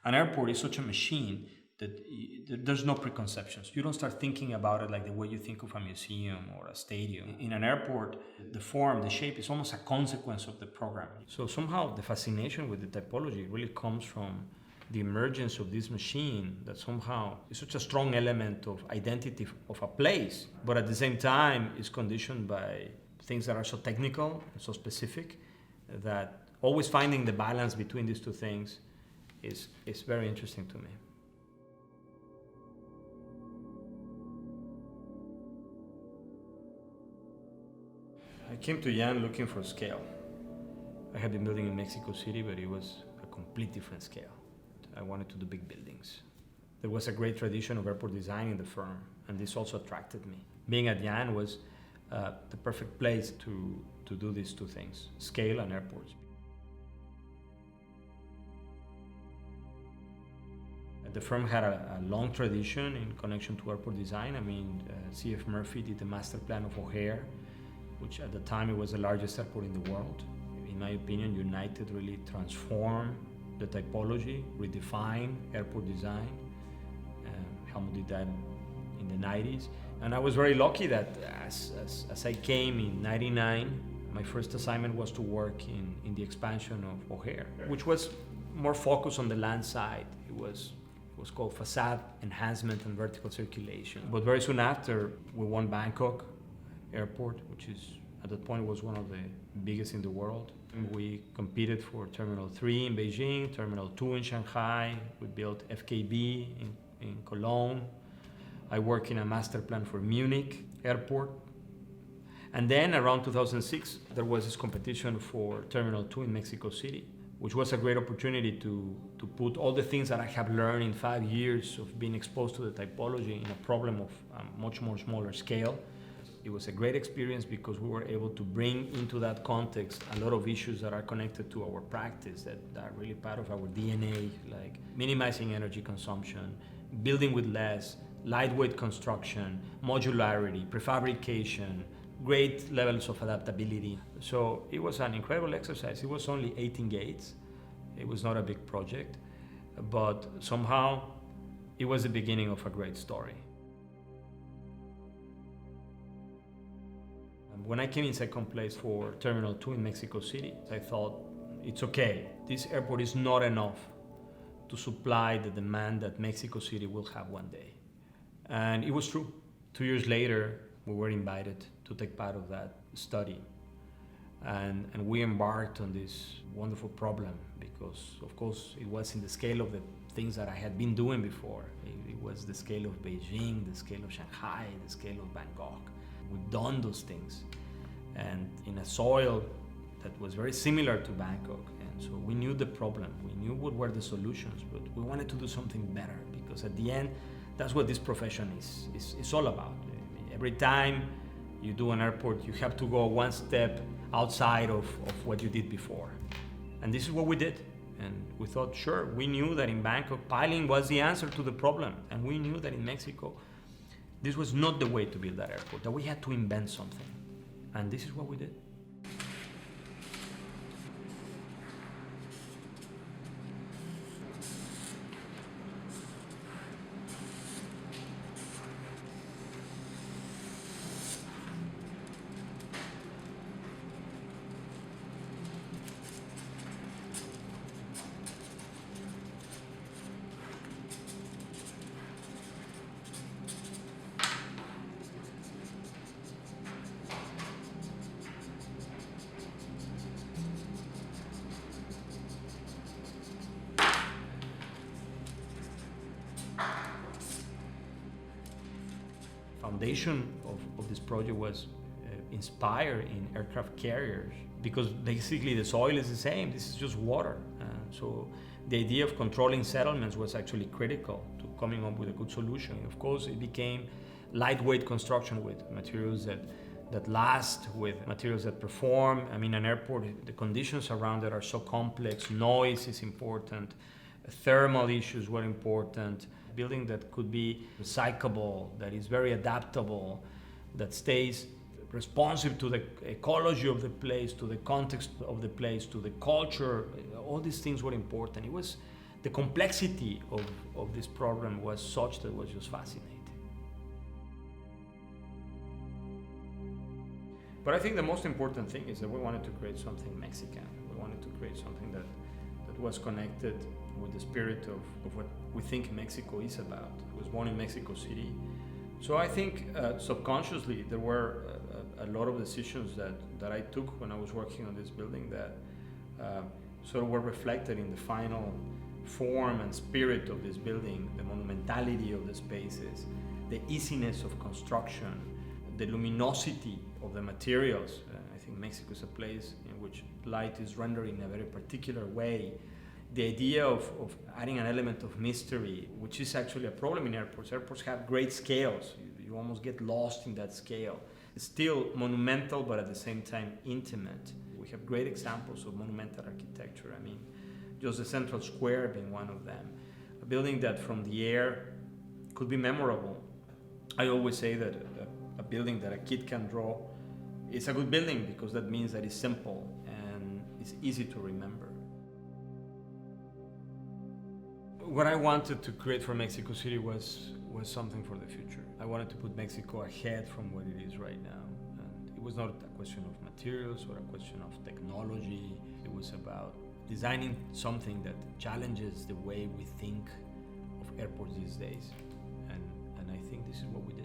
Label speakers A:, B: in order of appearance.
A: An airport is such a machine that there's no preconceptions. You don't start thinking about it like the way you think of a museum or a stadium. In an airport, the form, the shape is almost a consequence of the program. So somehow the fascination with the typology really comes from the emergence of this machine that somehow is such a strong element of identity of a place, but at the same time is conditioned by things that are so technical and so specific that always finding the balance between these two things is very interesting to me. I came to JAHN looking for scale. I had been building in Mexico City, but it was a complete different scale. I wanted to do big buildings. There was a great tradition of airport design in the firm, and this also attracted me. Being at JAHN was the perfect place to do these two things, scale and airports. The firm had a long tradition in connection to airport design. I mean, C.F. Murphy did the master plan of O'Hare, which at the time it was the largest airport in the world. In my opinion, United really transformed the typology, redefined airport design. Helmut did that in the 90s. And I was very lucky that as I came in 99, my first assignment was to work in the expansion of O'Hare, which was more focused on the land side. It was called facade enhancement and vertical circulation. But very soon after, we won Bangkok Airport, which is at that point was one of the biggest in the world. And we competed for Terminal 3 in Beijing, Terminal 2 in Shanghai. We built FKB in Cologne. I worked in a master plan for Munich Airport. And then around 2006, there was this competition for Terminal 2 in Mexico City, which was a great opportunity to put all the things that I have learned in 5 years of being exposed to the typology in a problem of a much more smaller scale. It was a great experience because we were able to bring into that context a lot of issues that are connected to our practice that are really part of our DNA, like minimizing energy consumption, building with less, lightweight construction, modularity, prefabrication, great levels of adaptability. So it was an incredible exercise. It was only 18 gates. It was not a big project, but somehow it was the beginning of a great story. When I came in second place for Terminal 2 in Mexico City, I thought, it's okay. This airport is not enough to supply the demand that Mexico City will have one day. And it was true. 2 years later, we were invited to take part of that study. And we embarked on this wonderful problem because, of course, it was in the scale of the things that I had been doing before. It was the scale of Beijing, the scale of Shanghai, the scale of Bangkok. We'd done those things, and in a soil that was very similar to Bangkok. And so we knew the problem, we knew what were the solutions, but we wanted to do something better because at the end, that's what this profession is all about. Every time you do an airport, you have to go one step outside of what you did before. And this is what we did. And we thought, sure, we knew that in Bangkok, piling was the answer to the problem. And we knew that in Mexico, this was not the way to build that airport, that we had to invent something. And this is what we did. Foundation of this project was inspired in aircraft carriers because basically the soil is the same. This is just water. So the idea of controlling settlements was actually critical to coming up with a good solution. Of course, it became lightweight construction with materials that last, with materials that perform. I mean, an airport, the conditions around it are so complex. Noise is important. Thermal issues were important. Building that could be recyclable, that is very adaptable, that stays responsive to the ecology of the place, to the context of the place, to the culture. All these things were important. It was the complexity of this problem was such that it was just fascinating. But I think the most important thing is that we wanted to create something Mexican. We wanted to create something that was connected with the spirit of what we think Mexico is about. It was born in Mexico City. So I think subconsciously there were a lot of decisions that I took when I was working on this building that sort of were reflected in the final form and spirit of this building, the monumentality of the spaces, the easiness of construction, the luminosity of the materials. I think Mexico is a place in which light is rendered in a very particular way. The idea of adding an element of mystery, which is actually a problem in airports. Airports have great scales. You almost get lost in that scale. It's still monumental, but at the same time intimate. We have great examples of monumental architecture. I mean, just the central square being one of them. A building that from the air could be memorable. I always say that a building that a kid can draw is a good building because that means that it's simple and it's easy to remember. What I wanted to create for Mexico City was something for the future. I wanted to put Mexico ahead from what it is right now. And it was not a question of materials or a question of technology. It was about designing something that challenges the way we think of airports these days. And I think this is what we did.